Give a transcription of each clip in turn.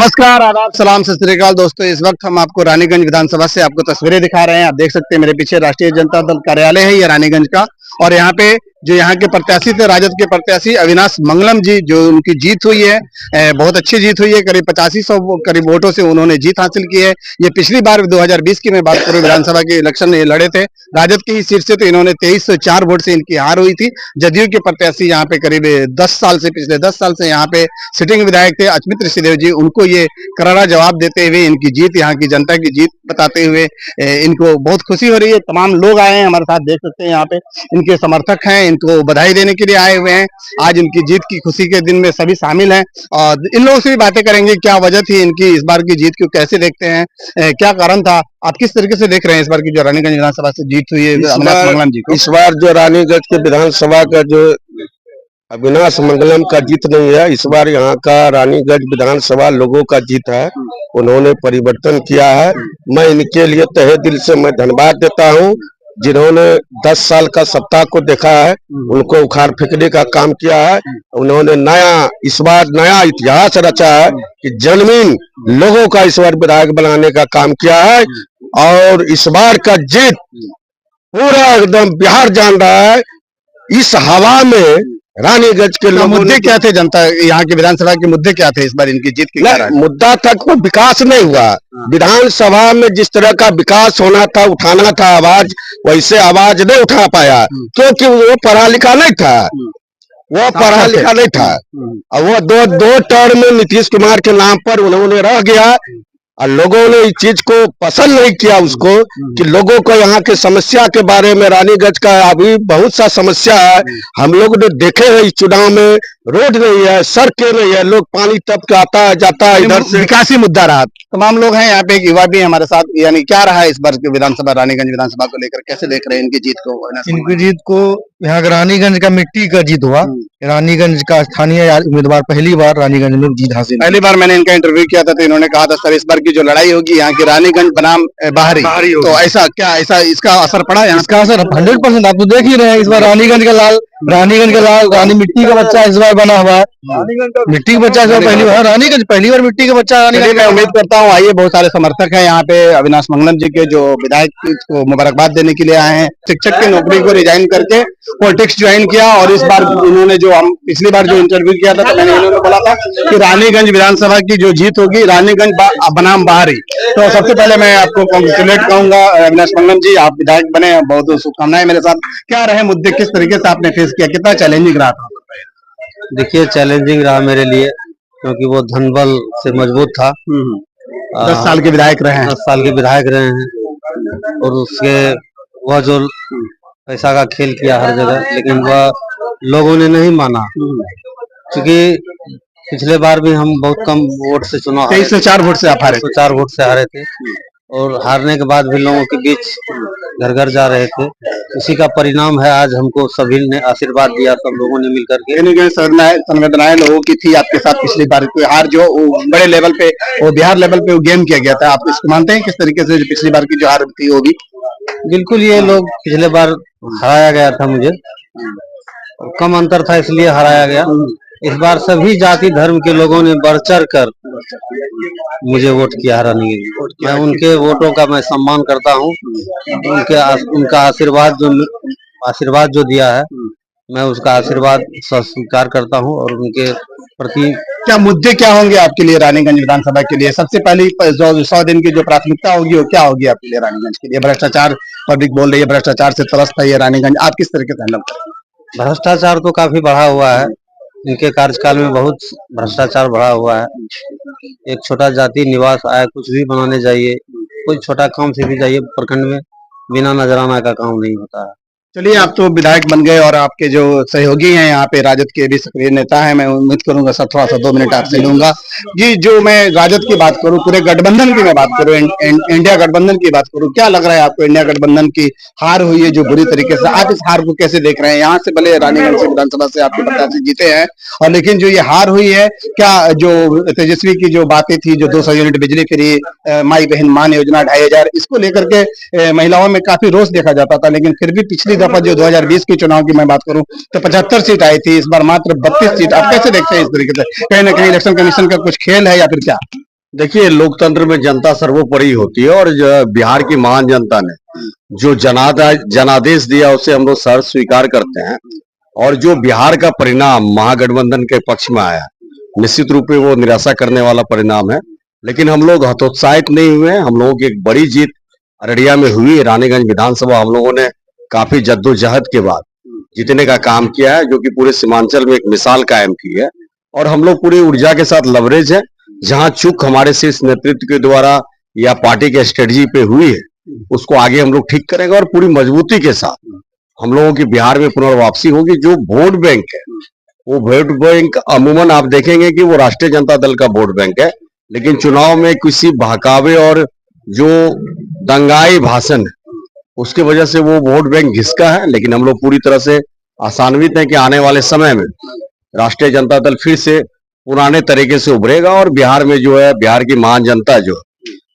नमस्कार, आदाब, सलाम, सत श्री अकाल दोस्तों। इस वक्त हम आपको रानीगंज विधानसभा से आपको तस्वीरें दिखा रहे हैं। आप देख सकते हैं मेरे पीछे राष्ट्रीय जनता दल कार्यालय है ये रानीगंज का। और यहाँ पे जो यहाँ के प्रत्याशी थे, राजद के प्रत्याशी अविनाश मंगलम जी, जो उनकी जीत हुई है, बहुत अच्छी जीत हुई है। करीब 8500 करीब वोटों से उन्होंने जीत हासिल की है। ये पिछली बार 2020 की मैं बात करूं, विधानसभा के इलेक्शन में लड़े थे राजद की ही सीट से, तो इन्होंने 2304 वोट से इनकी हार हुई थी। जदयू के प्रत्याशी यहाँ पे करीब 10 साल से, पिछले 10 साल से यहाँ पे सिटिंग विधायक थे अचमित ऋषिदेव जी, उनको ये करारा जवाब देते हुए इनकी जीत, यहाँ की जनता की जीत बताते हुए इनको बहुत खुशी हो रही है। तमाम लोग आए हैं हमारे साथ, देख सकते हैं यहाँ पे इनके समर्थक हैं, इनको बधाई देने के लिए आए हुए हैं। आज इनकी जीत की खुशी के दिन में सभी शामिल हैं और इन लोगों से भी बातें करेंगे, क्या वजह थी इनकी इस बार की जीत को, कैसे देखते हैं, क्या कारण था, आप किस तरीके से देख रहे हैं इस बार की जो रानीगंज विधानसभा से जीत हुई है अविनाश मंगलम जी को? इस बार जो रानीगंज के विधानसभा का जो अविनाश मंगलम का जीत नहीं है, इस बार यहाँ का रानीगंज विधानसभा लोगों का जीत है। उन्होंने परिवर्तन किया है। मैं इनके लिए तहे दिल से मैं धन्यवाद देता हूँ, जिन्होंने 10 साल का सत्ता को देखा है, उनको उखाड़ फेंकने का काम किया है। उन्होंने इस बार नया इतिहास रचा है कि जनमीन लोगों का इस बार विधायक बनाने का काम किया है। और इस बार का जीत पूरा एकदम बिहार जान रहा है। इस हवा में रानीगंज के लोग, मुद्दे क्या थे, जनता यहाँ के विधानसभा के मुद्दे क्या थे इस बार इनकी जीत के कारण? मुद्दा तक तो विकास नहीं हुआ। विधानसभा में जिस तरह का विकास होना था, उठाना था आवाज, वैसे आवाज नहीं उठा पाया, क्योंकि वो पढ़ा लिखा नहीं था। वो पढ़ा लिखा नहीं था और वो दो टर्म में नीतीश कुमार के नाम पर उन्होंने रह गया और लोगों ने इस चीज को पसंद नहीं किया उसको, कि लोगों को यहाँ के समस्या के बारे में, रानीगंज का अभी बहुत सा समस्या है। हम लोग ने देखे हैं इस चुनाव में, रोड नहीं है, सड़कें नहीं है, लोग पानी टप के आता है जाता है, इधर से विकासी मुद्दा रहा। तमाम लोग हैं यहाँ पे, एक युवा भी है हमारे साथ। यानी क्या रहा है इस बार के विधानसभा, रानीगंज विधानसभा को लेकर कैसे देख रहे हैं इनकी जीत को? इनकी जीत को, यहाँ का रानीगंज का मिट्टी का जीत हुआ। रानीगंज का स्थानीय उम्मीदवार पहली बार रानीगंज में जीत हासिल। पहली बार मैंने इनका इंटरव्यू किया था तो इन्होंने कहा था सर इस बार की जो लड़ाई होगी यहाँ की रानीगंज बनाम बाहरी, तो ऐसा क्या, ऐसा इसका असर पड़ा है? इसका असर 100%। आप तो देख ही रहे हैं, इस बार रानीगंज का लाल रानी मिट्टी का बच्चा इस बार बना हुआ है। मिट्टी का बच्चा इस बार पहली बार, रानीगंज पहली बार मिट्टी का बच्चा। मैं उम्मीद करता हूँ आइए, बहुत सारे समर्थक हैं यहाँ पे अविनाश मंगलम जी के, जो विधायक को मुबारकबाद देने के लिए आए हैं। शिक्षक की नौकरी को रिजाइन करके पॉलिटिक्स ज्वाइन किया और इस बार उन्होंने जो, हम पिछली बार जो इंटरव्यू किया था तो मैंने उन्होंने बोला था कि रानीगंज विधानसभा की जो जीत होगी रानीगंज बनाम बाहरी। तो सबसे पहले मैं आपको कॉन्ग्रेचुलेट कहूंगा अविनाश मंगलम जी, आप विधायक बने, बहुत बहुत शुभकामनाएं मेरे साथ। क्या रहे मुद्दे, किस तरीके से आपने फेस किया, कितना चैलेंजिंग रहा था? देखिए, चैलेंजिंग रहा मेरे लिए, क्योंकि वो धनबल से मजबूत था। 10 साल के विधायक रहे हैं। 10 साल के विधायक रहे हैं और उसके वह जो पैसा का खेल किया हर जगह, लेकिन वह लोगों ने नहीं माना, क्योंकि पिछले बार भी हम बहुत कम वोट से चुनाव, 2304 वोट से आप हारे, 4 वोट से हारे थे। और हारने के बाद भी लोगों के बीच घर घर जा रहे थे। उसी का परिणाम है, आज हमको सभी ने आशीर्वाद दिया, सब लोगों ने मिलकर के। संवेदनाएं लोगों की थी आपके साथ। पिछली बार की हार जो बड़े लेवल पे, वो बिहार लेवल पे वो गेम किया गया था, आप इसको मानते हैं किस तरीके से जो पिछली बार की जो हार थी वो भी? बिल्कुल, ये लोग पिछले बार हराया गया था मुझे, कम अंतर था इसलिए हराया गया। इस बार सभी जाति धर्म के लोगों ने बढ़ चढ़ कर मुझे वोट किया हराने के लिए। मैं उनके वोटों का मैं सम्मान करता हूँ। उनका आशीर्वाद जो दिया है, मैं उसका आशीर्वाद स्वीकार करता हूँ। और उनके प्रति क्या मुद्दे क्या होंगे आपके लिए रानीगंज विधानसभा के लिए? सबसे पहली 100 दिन की जो प्राथमिकता होगी वो क्या होगी आपके लिए रानीगंज के लिए? भ्रष्टाचार, पब्लिक बोल रही है भ्रष्टाचार से त्रस्त है ये रानीगंज, आप किस तरीके से हैंडल करेंगे? भ्रष्टाचार तो काफी बढ़ा हुआ है, इनके कार्यकाल में बहुत भ्रष्टाचार बढ़ा हुआ है। एक छोटा जाति निवास आय कुछ भी बनाने जाइए, कोई छोटा काम से भी जाइए प्रखंड में, बिना नजराना का काम नहीं होता है। चलिए, आप तो विधायक बन गए और आपके जो सहयोगी हैं यहाँ पे राजद के भी सक्रिय नेता हैं, मैं उम्मीद करूंगा सर थोड़ा सा 2 मिनट आपसे लूंगा जी। जो मैं राजद की बात करूं, पूरे गठबंधन की मैं बात करूं, इंडिया गठबंधन की बात करूं, क्या लग रहा है आपको? इंडिया गठबंधन की हार हुई है जो बुरी तरीके से, आप इस हार को कैसे देख रहे हैं? यहाँ से भले रानीगंज से विधानसभा से आपके प्रत्याशी जीते हैं, और लेकिन जो ये हार हुई है, क्या जो तेजस्वी की जो बातें थी, जो 200 यूनिट बिजली फ्री, माई बहन मान योजना 2500, इसको लेकर के महिलाओं में काफी रोष देखा जाता था, लेकिन फिर भी पिछली दफा जो 2020 के चुनाव की मैं बात करूं तो 75 सीट आई थी, इस बार मात्र 32 सीट। आप कैसे देखते हैं इस तरीके से? कहीं ना कहीं इलेक्शन कमीशन का कुछ खेल है या फिर क्या? देखिए, लोकतंत्र में जनता सर्वोपरि होती है और बिहार की महान जनता ने जो जनादेश दिया उसे हम लोग सर स्वीकार करते हैं। और जो बिहार का परिणाम महागठबंधन के पक्ष में आया, निश्चित रूप से वो निराशा करने वाला परिणाम है। लेकिन हम लोग हतोत्साहित नहीं हुए हैं। हम लोगों की एक बड़ी जीत अररिया में हुई। रानीगंज विधानसभा हम लोगों ने काफी जद्दोजहद के बाद जीतने का काम किया है, जो कि पूरे सीमांचल में एक मिसाल कायम की है। और हम लोग पूरी ऊर्जा के साथ लवरेज है। जहां चूक हमारे शीर्ष नेतृत्व के द्वारा या पार्टी के स्ट्रेटजी पे हुई है, उसको आगे हम लोग ठीक करेंगे और पूरी मजबूती के साथ हम लोगों की बिहार में पुनर्वापसी होगी। जो वोट बैंक है, वो वोट बैंक अमूमन आप देखेंगे कि वो राष्ट्रीय जनता दल का वोट बैंक है, लेकिन चुनाव में किसी बहकावे और जो दंगाई भाषण उसके वजह से वो वोट बैंक घिसका है। लेकिन हम लोग पूरी तरह से आशान्वित हैं कि आने वाले समय में राष्ट्रीय जनता दल फिर से पुराने तरीके से उभरेगा और बिहार में जो है, बिहार की महान जनता जो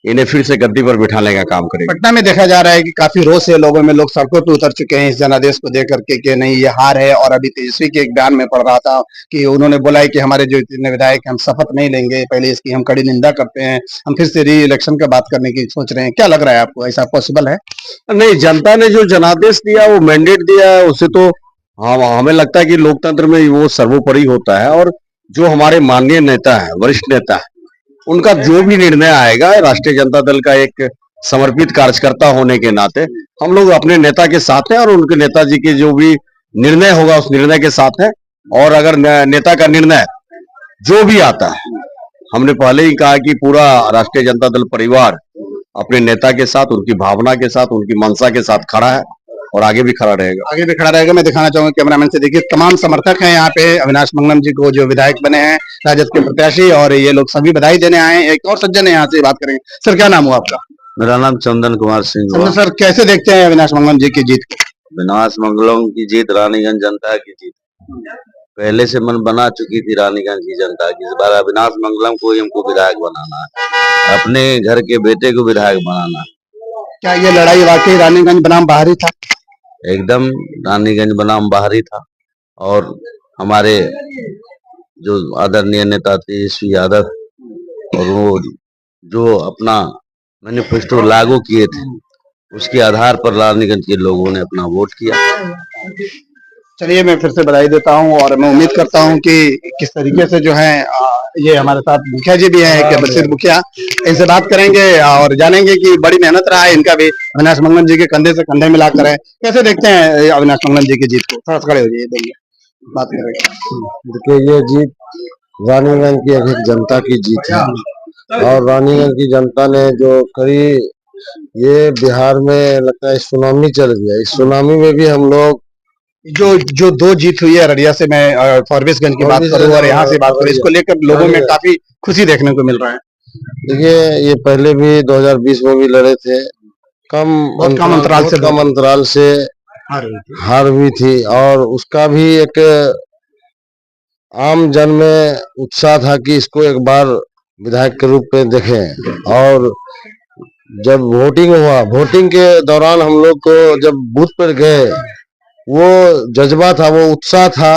इन्हें फिर से गद्दी पर बिठाने का काम करेगी। पटना में देखा जा रहा है कि काफी रोष है लोगों में, लोग सड़कों पर उतर चुके हैं इस जनादेश को देख करके कि नहीं ये हार है। और अभी तेजस्वी के एक बयान में पढ़ रहा था कि उन्होंने बोला है कि हमारे जो इतने विधायक हम शपथ नहीं लेंगे, पहले इसकी हम कड़ी निंदा करते हैं, हम फिर से री इलेक्शन का बात करने की सोच रहे हैं। क्या लग रहा है आपको, ऐसा पॉसिबल है? नहीं, जनता ने जो जनादेश दिया, वो मैंडेट दिया है, उसे तो हमें लगता है कि लोकतंत्र में वो सर्वोपरि होता है। और जो हमारे माननीय नेता है, वरिष्ठ नेता है, उनका जो भी निर्णय आएगा, राष्ट्रीय जनता दल का एक समर्पित कार्यकर्ता होने के नाते हम लोग अपने नेता के साथ हैं और उनके नेताजी के जो भी निर्णय होगा उस निर्णय के साथ है। और अगर नेता का निर्णय जो भी आता है, हमने पहले ही कहा कि पूरा राष्ट्रीय जनता दल परिवार अपने नेता के साथ, उनकी भावना के साथ, उनकी मंशा के साथ खड़ा है और आगे भी खड़ा रहेगा। आगे भी खड़ा रहेगा। मैं दिखाना चाहूंगा कैमरामैन से, देखिए तमाम समर्थक हैं यहाँ पे अविनाश मंगलम जी को, जो विधायक बने हैं राजद के प्रत्याशी, और ये लोग सभी बधाई देने आए हैं। एक और सज्जन है यहाँ से, बात करेंगे। सर क्या नाम हुआ आपका? मेरा नाम चंदन कुमार सिंह हुआ। चंदन सर, कैसे देखते हैं अविनाश मंगलम जी की जीत? अविनाश मंगलम की जीत रानीगंज जनता की जीत, पहले से मन बना चुकी थी रानीगंज की जनता की। इस बार अविनाश मंगलम को ही हमको विधायक बनाना है, अपने घर के बेटे को विधायक बनाना है। क्या ये लड़ाई वाकई रानीगंज बनाम बाहरी था? एकदम रानीगंज बनाम बाहरी था। और हमारे जो आदरणीय नेता तेजस्वी यादव, और वो जो अपना मैनिफेस्टो लागू किए थे, उसके आधार पर रानीगंज के लोगों ने अपना वोट किया। चलिए, मैं फिर से बधाई देता हूँ और मैं उम्मीद करता हूँ कि किस तरीके से जो है ये हमारे साथ मुखिया जी भी हैं, कि बशीर मुखिया, इनसे बात करेंगे और जानेंगे कि बड़ी मेहनत रहा है इनका भी, अविनाश मंगलम जी के कंधे से कंधे मिलाकर है। कैसे देखते हैं अविनाश मंगलम जी की जीत को? थोड़ा खड़े हो जाइए, देखिए बात करेंगे। देखिए, ये जीत रानीगंज की एक जनता की जीत है और रानीगंज की जनता ने जो करी, ये बिहार में लगता है सुनामी चल गया। इस सुनामी में भी हम लोग जो दो जीत हुई है अररिया से, मैं फॉरबिसगंज की बात करूं और यहाँ से बात करूं, इसको लेकर लोगों में काफी खुशी देखने को मिल रहा है। देखिए, ये पहले भी 2020 में भी लड़े थे, कम अंतराल से हार हुई थी। और उसका भी एक आम जन में उत्साह था कि इसको एक बार विधायक के रूप में देखें। और जब वोटिंग हुआ, वोटिंग के दौरान हम लोग को जब बूथ पर गए, वो जज्बा था, वो उत्साह था।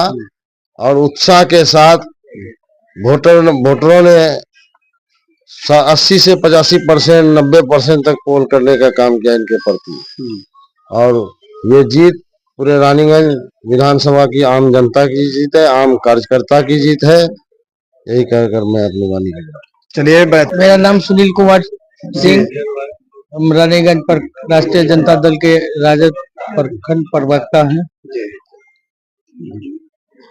और उत्साह के साथ वोटरों ने 80 से 85%, 90% तक पोल करने का काम किया इनके प्रति। और ये जीत पूरे रानीगंज विधानसभा की आम जनता की जीत है, आम कार्यकर्ता की जीत है। यही कहकर मैं अपनी वाणी कर। चलिए, मेरा नाम सुनील कुमार सिंह, रानीगंज पर राष्ट्रीय जनता दल के राजद प्रखंड प्रवक्ता हैं।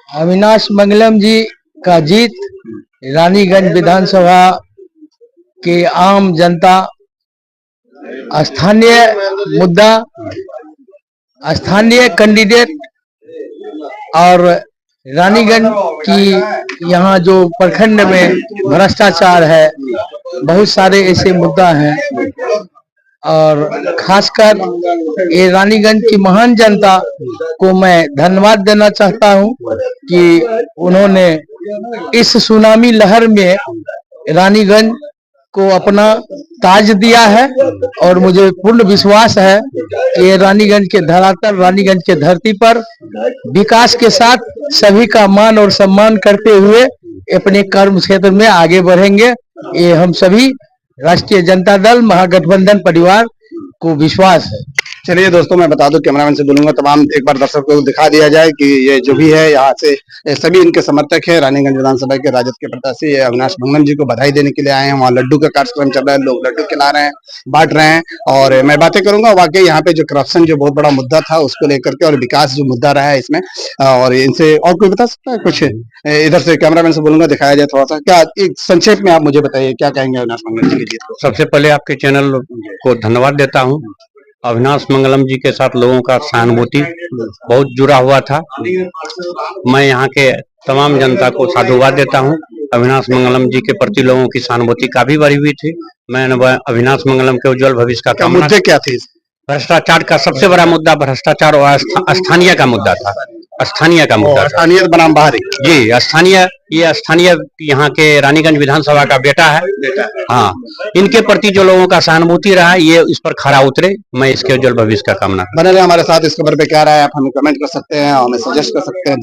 अविनाश मंगलम जी का जीत रानीगंज विधानसभा के आम जनता, स्थानीय मुद्दा, स्थानीय कैंडिडेट और रानीगंज की यहाँ जो प्रखंड में भ्रष्टाचार है, बहुत सारे ऐसे मुद्दा हैं। और खासकर ये रानीगंज की महान जनता को मैं धन्यवाद देना चाहता हूँ कि उन्होंने इस सुनामी लहर में रानीगंज को अपना ताज दिया है। और मुझे पूर्ण विश्वास है कि रानीगंज के धरातल, रानीगंज के धरती पर विकास के साथ सभी का मान और सम्मान करते हुए अपने कर्म क्षेत्र में आगे बढ़ेंगे ये हम सभी राष्ट्रीय जनता दल महागठबंधन परिवार को विश्वास है। चलिए दोस्तों, मैं बता दूं, कैमरामैन से बोलूंगा तमाम एक बार दर्शकों को दिखा दिया जाए कि ये जो भी है यहाँ से ये सभी इनके समर्थक है। रानीगंज विधानसभा के राजद के प्रत्याशी अविनाश मंगलम जी को बधाई देने के लिए आए हैं। वहाँ लड्डू का कार्यक्रम चल रहा है, लोग लड्डू खिला रहे हैं, बांट रहे हैं। और मैं बातें करूंगा वाकई यहाँ पे जो करप्शन जो बहुत बड़ा मुद्दा था उसको लेकर के, और विकास जो मुद्दा रहा है इसमें, और इनसे और कोई बता सकता है कुछ? इधर से कैमरामैन से बोलूंगा दिखाया जाए थोड़ा सा। क्या एक संक्षेप में आप मुझे बताइए क्या कहेंगे अविनाश मंगलम जी के लिए? सबसे पहले आपके चैनल को धन्यवाद देता हूं। अविनाश मंगलम जी के साथ लोगों का सहानुभूति बहुत जुड़ा हुआ था। मैं यहाँ के तमाम जनता को साधुवाद देता हूं। अविनाश मंगलम जी के प्रति लोगों की सहानुभूति काफी बढ़ी हुई थी। मैं अविनाश मंगलम के उज्जवल भविष्य का कामना। मुद्दे क्या थे? भ्रष्टाचार का सबसे बड़ा मुद्दा भ्रष्टाचार और स्थानीय का मुद्दा था। स्थानीय का मुद्दा, स्थानीय बनाम बाहरी। जी स्थानीय, ये स्थानीय यहाँ के रानीगंज विधानसभा का बेटा है। हाँ, इनके प्रति जो लोगों का सहानुभूति रहा ये इस पर खरा उतरे। मैं इसके उज्जवल भविष्य का कामना। बने रहे हमारे साथ। इस खबर पे क्या राय है आप हमें कमेंट कर सकते हैं और हमें सजेस्ट कर सकते हैं।